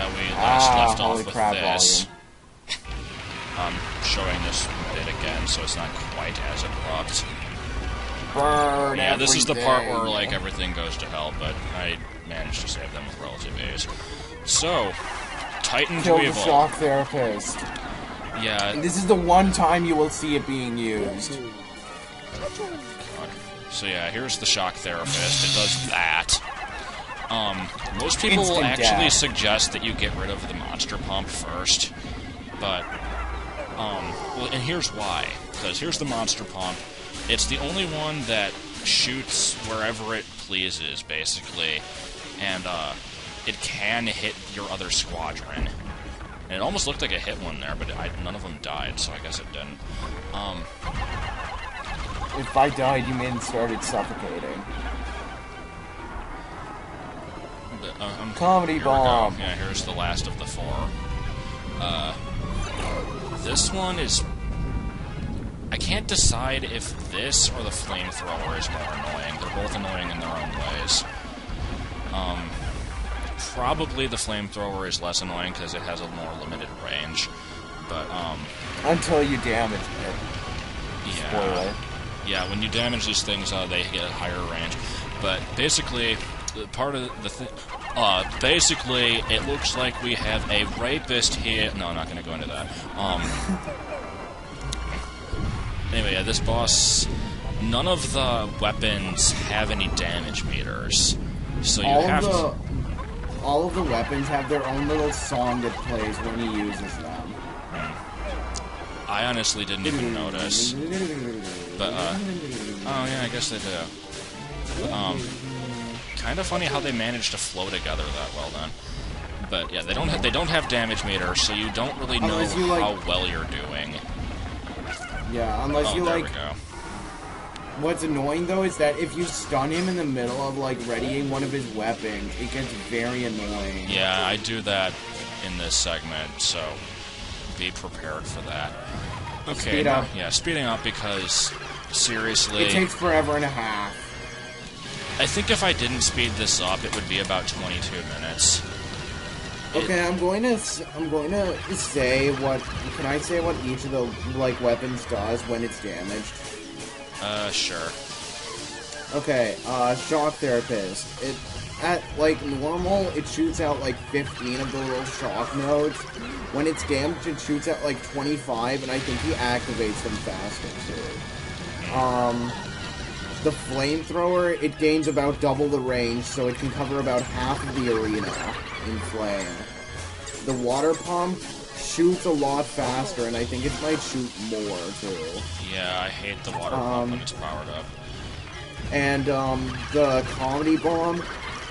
yeah, we last left off with crap this. Showing this bit again, so it's not quite as abrupt. Burn Yeah, this is the part where, everything. like, everything goes to hell, but I managed to save them with relative ease. So, Titan Kill the Dweevil. shock therapist. Yeah. And this is the one time you will see it being used. So yeah, here's the shock therapist. It does that. Most people will Instant actually death. suggest that you get rid of the monster pump first, but, well, and here's why. Because here's the monster pump. It's the only one that shoots wherever it pleases, basically, and, it can hit your other squadron. And it almost looked like it hit one there, but none of them died, so I guess it didn't. If I died, you mean started suffocating. Comedy here bomb. We go. Yeah, here's the last of the 4. This one is... I can't decide if this or the flamethrower is more annoying. They're both annoying in their own ways. Probably the flamethrower is less annoying because it has a more limited range. But, Until you damage it. yeah. Spoiler. Yeah, when you damage these things, they get a higher range. But basically, part of the thing... basically, it looks like we have a rapist here... No, I'm not going to go into that. Anyway, yeah, this boss... None of the weapons have any damage meters. So you have to... All of the weapons have their own little song that plays when he uses them. I honestly didn't even notice. But, oh yeah, I guess they do. Kind of funny how they managed to flow together that well then. But yeah, they don't have damage meters, so you don't really know how well you're doing. Yeah, unless you there like... we go. What's annoying, though, is that if you stun him in the middle of, like, readying one of his weapons, it gets very annoying. Yeah, I do that in this segment, so be prepared for that. Okay, Speed up. Yeah, speeding up because, seriously... It takes forever and a half. I think if I didn't speed this up, it would be about 22 minutes. Okay, I'm going to say what... Can I say what each of the, like, weapons does when it's damaged? Sure. Okay, shock therapist. At, like, normal, it shoots out, like, 15 of the little shock nodes. When it's damaged, it shoots out, like, 25, and I think he activates them faster, too. The flamethrower, it gains about double the range, so it can cover about half of the arena in flame. The water pump shoots a lot faster, and I think it might shoot more, too. Yeah, I hate the water pump when it's powered up. And, the comedy bomb,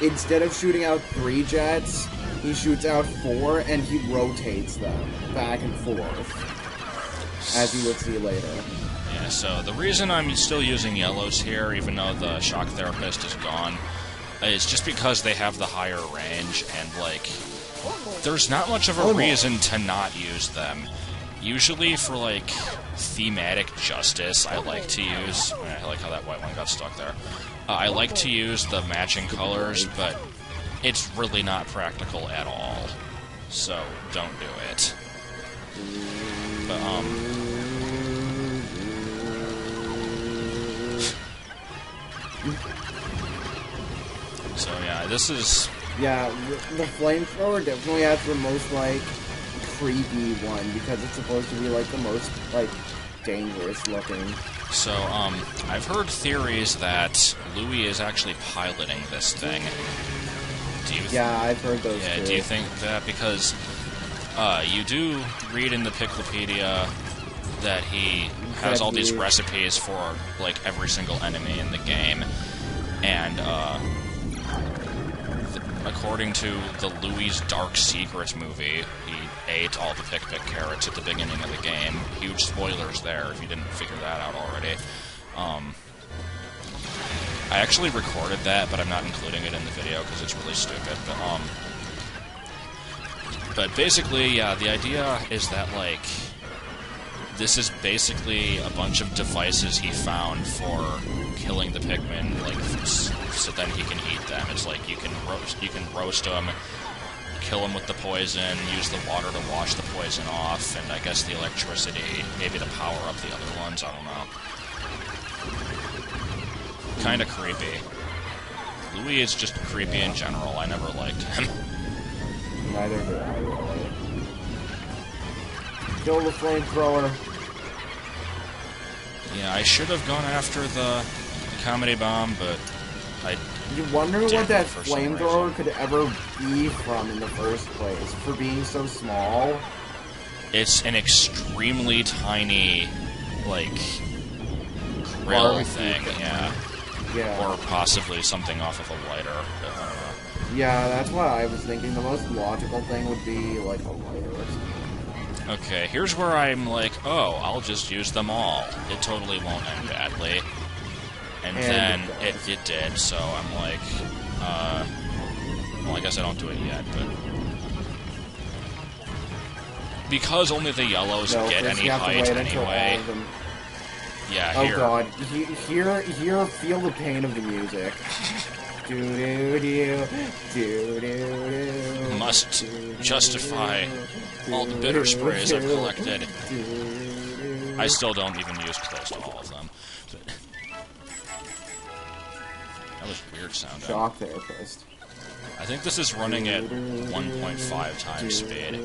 instead of shooting out 3 jets, he shoots out 4, and he rotates them back and forth, as you will see later. Yeah, so the reason I'm still using yellows here, even though the shock therapist is gone, is just because they have the higher range, and, like, there's not much of a reason to not use them. Usually for, like, thematic justice, I like to use... I like how that white one got stuck there. I like to use the matching colors, but it's really not practical at all. So, don't do it. But, so, yeah, this is... Yeah, the flamethrower definitely has the most, like, creepy one, because it's supposed to be, like, the most, like, dangerous looking. So, I've heard theories that Louis is actually piloting this thing. Yeah, I've heard those too. Do you think that because, you do read in the Picklopedia that he has all these recipes for, like, every single enemy in the game, and, according to the Louis' Dark Secrets movie, he ate all the Pick carrots at the beginning of the game. Huge spoilers there if you didn't figure that out already. I actually recorded that, but I'm not including it in the video because it's really stupid. But basically, yeah, the idea is that, like, this is basically a bunch of devices he found for killing the Pikmin, like, so then he can eat them. It's like you can roast them, kill him with the poison, use the water to wash the poison off, and I guess the electricity, maybe to power up the other ones, I don't know. Kinda creepy. Louis is just creepy in general, I never liked him. Neither did I, really. Kill the flamethrower. Yeah, I should have gone after the comedy bomb, but I You wonder what that for some flamethrower reason. could ever be from in the first place, for being so small. It's an extremely tiny, like, grill Barbecue thing, yeah. Yeah. Or possibly something off of a lighter. I don't know. Yeah, that's what I was thinking. The most logical thing would be, like, a lighter or something. Okay, here's where I'm like, oh, I'll just use them all. It totally won't end badly. And then it did, so I'm like, well, I guess I don't do it yet, but... Because only the yellows get any height anyway. Yeah, oh here. god, here, feel the pain of the music. Do-do-do, Must justify all the bitter sprays I've collected. I still don't even use close to all of them. But that was weird sounding. Shock therapist. I think this is running at 1.5 times speed.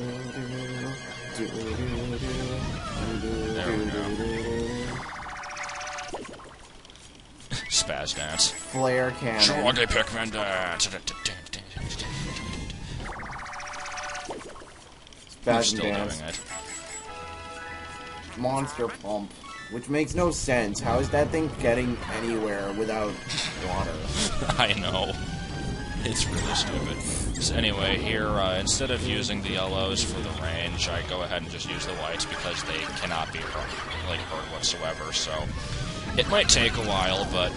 There we go. Spaz dance. Flare cannon. UltimatePikmin dance. I'm Spasm still dance. doing it. Monster pump. Which makes no sense. How is that thing getting anywhere without water? I know. It's really stupid. So anyway, here, instead of using the yellows for the range, I go ahead and just use the whites because they cannot be hurt whatsoever, so... It might take a while, but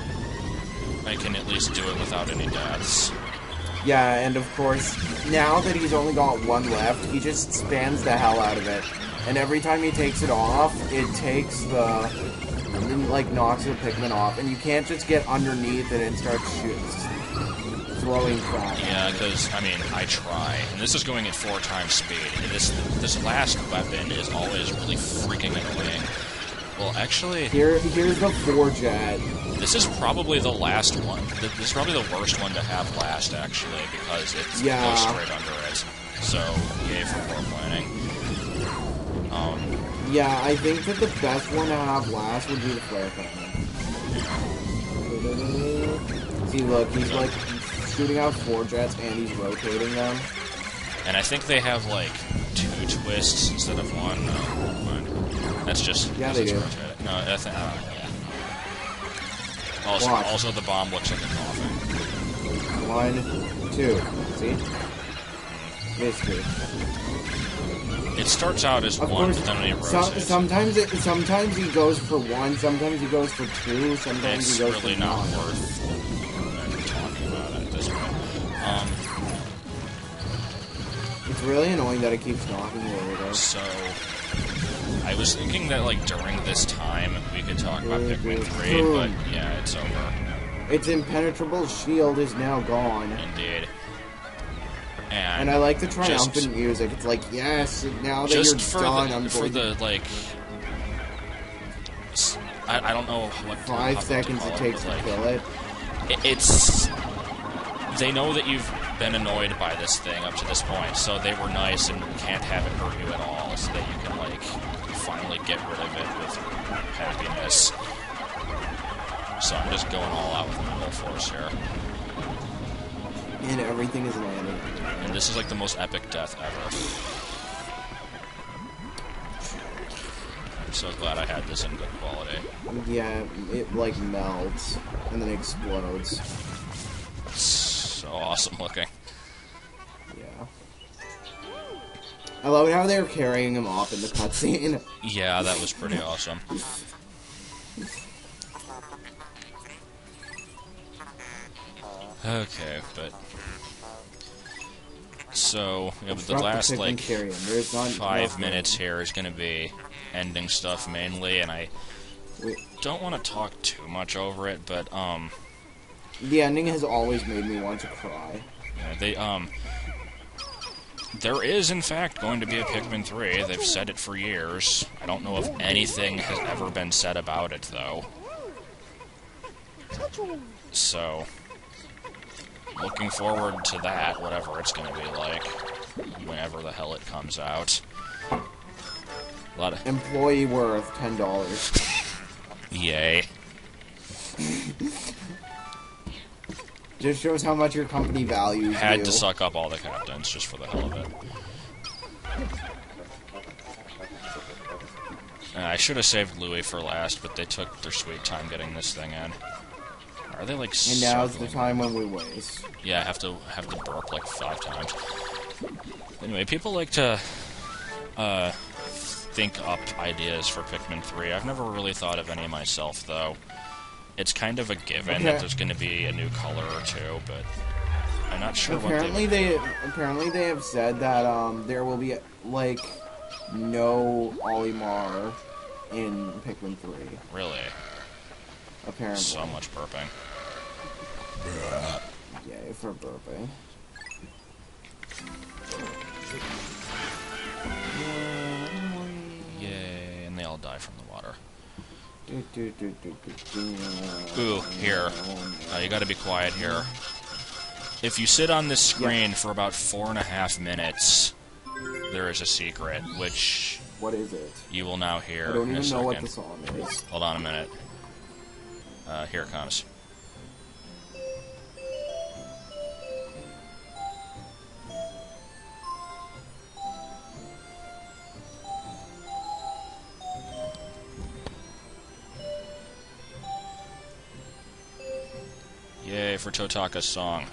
I can at least do it without any deaths. Yeah, and of course, now that he's only got one left, he just spams the hell out of it. And every time he takes it off, it takes the... like, knocks the Pikmin off, and you can't just get underneath it and start throwing crap. Yeah, because, I mean, I try. And this is going at 4 times speed. And this last weapon is always really freaking annoying. Well, actually... Here's the 4-jet. This is probably the last one. This is probably the worst one to have last, actually, because it goes straight under it. So, yay for poor planning. Yeah, I think that the best one to have last would be the flare cannon. See, look, he's like shooting out 4 jets and he's rotating them. And I think they have like 2 twists instead of 1. No, never mind. That's just they do. Rotated. No, I think. Yeah. Also, the bomb looks like a coffin. 1, 2. See? Mystery. It starts out as Of 1, course, but then when he rotates. sometimes he goes for 1, sometimes he goes for 2, sometimes It's he goes really for not 9. worth talking about it at this point. It's really annoying that it keeps knocking you over though. So, I was thinking that like during this time we could talk about Pikmin 3, but yeah, it's over. Its impenetrable shield is now gone. Indeed. And I like the triumphant music. It's like, yes, now that just you're for done, the, I'm for going the like. I don't know what 5 seconds it takes to kill it. It's they know that you've been annoyed by this thing up to this point, so they were nice and can't have it hurt you at all, so that you can like finally get rid of it with happiness. So I'm just going all out with mental force here. And everything is landing. And this is like the most epic death ever. I'm so glad I had this in good quality. Yeah, it like melts and then explodes. So awesome looking. Yeah. I love how they were carrying him off in the cutscene. Yeah, that was pretty awesome. Okay, but... So, yeah, but the last, like, 5 minutes here is gonna be ending stuff mainly, and I don't want to talk too much over it, but, the ending has always made me want to cry. yeah, they, There is, in fact, going to be a Pikmin 3. They've said it for years. I don't know if anything has ever been said about it, though. So, looking forward to that, whatever it's going to be like, whenever the hell it comes out. A lot of... Employee worth $10. Yay. Just shows how much your company values Had you. to suck up all the captains, just for the hell of it. I should have saved Louis for last, but they took their sweet time getting this thing in. Are they like? And now's the time when we waste. Yeah, I have to burp like 5 times. Anyway, people like to think up ideas for Pikmin 3. I've never really thought of any myself, though. It's kind of a given that there's going to be a new color or two, but I'm not sure apparently what they... Apparently they have said that there will be, like, no Olimar in Pikmin 3. Really? Apparently. So much burping. Yay for burping. Yay, and they all die from the water. Ooh, Ooh, here. You gotta be quiet here. If you sit on this screen for about 4.5 minutes, there is a secret, which... What is it? You will now hear I don't in a even know second. what the song is. Hold on a minute. Here it comes. Yay for Totaka's song.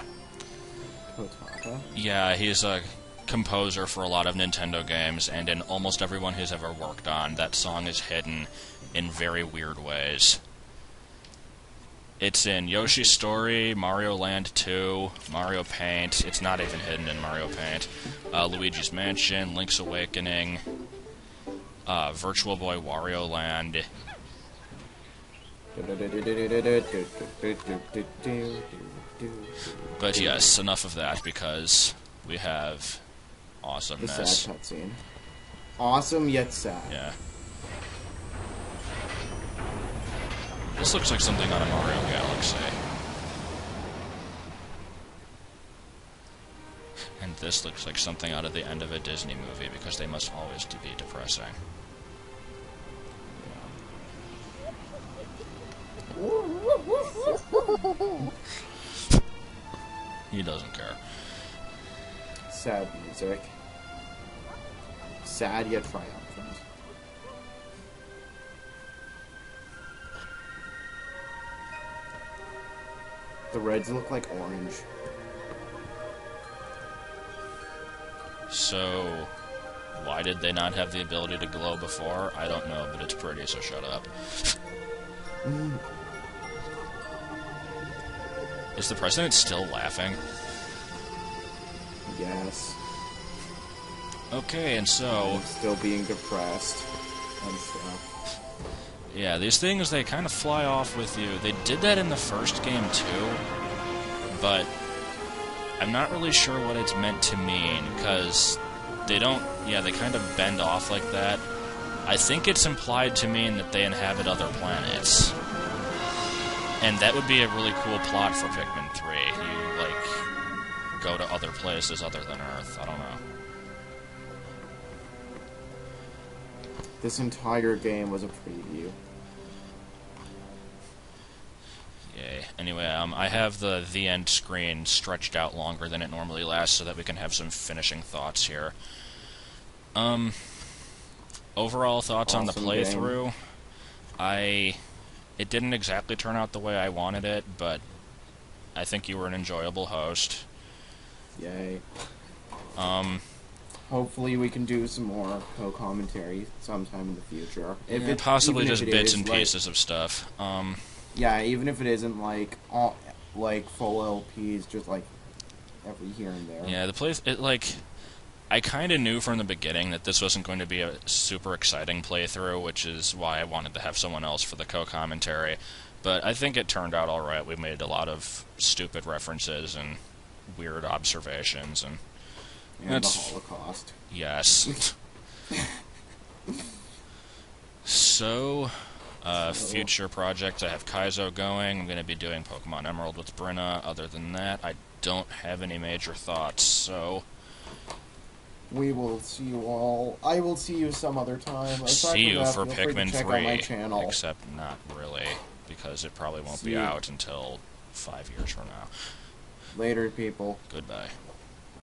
Totaka? Yeah, he's a composer for a lot of Nintendo games, and in almost every one he's ever worked on, that song is hidden in very weird ways. It's in Yoshi's Story, Mario Land 2, Mario Paint. It's not even hidden in Mario Paint. Luigi's Mansion, Link's Awakening, Virtual Boy Wario Land. But yes, enough of that, because we have awesomeness. The sad cutscene. Awesome yet sad. Yeah. This looks like something out of Mario Galaxy. And this looks like something out of the end of a Disney movie, because they must always be depressing. He doesn't care. Sad music. Sad yet triumphant. The reds look like orange. So, why did they not have the ability to glow before? I don't know, but it's pretty, so shut up. Is the president still laughing? Yes. Okay, and so... Still being depressed and stuff. Yeah, these things, they kind of fly off with you. They did that in the first game, too, but I'm not really sure what it's meant to mean, because they don't... Yeah, they kind of bend off like that. I think it's implied to mean that they inhabit other planets. And that would be a really cool plot for Pikmin 3. You, like, go to other places other than Earth. I don't know. This entire game was a preview. Yay. Anyway, I have the end screen stretched out longer than it normally lasts so that we can have some finishing thoughts here. Overall thoughts on the playthrough. It didn't exactly turn out the way I wanted it, but I think you were an enjoyable host. Yay. Hopefully we can do some more co-commentary sometime in the future. If possibly just bits and pieces of stuff. Yeah, even if it isn't like all, like full LPs, just like every here and there. Yeah, I kind of knew from the beginning that this wasn't going to be a super exciting playthrough, which is why I wanted to have someone else for the co-commentary. But I think it turned out alright. We made a lot of stupid references and weird observations, and And the Holocaust. Yes. So, future projects, I have Kaizo going. I'm going to be doing Pokemon Emerald with Brenna. Other than that, I don't have any major thoughts, so... We will see you all. I will see you some other time. Aside See you that, for feel free Pikmin to check 3. out my channel. Except not really, because it probably won't See be you. out until 5 years from now. Later, people. Goodbye.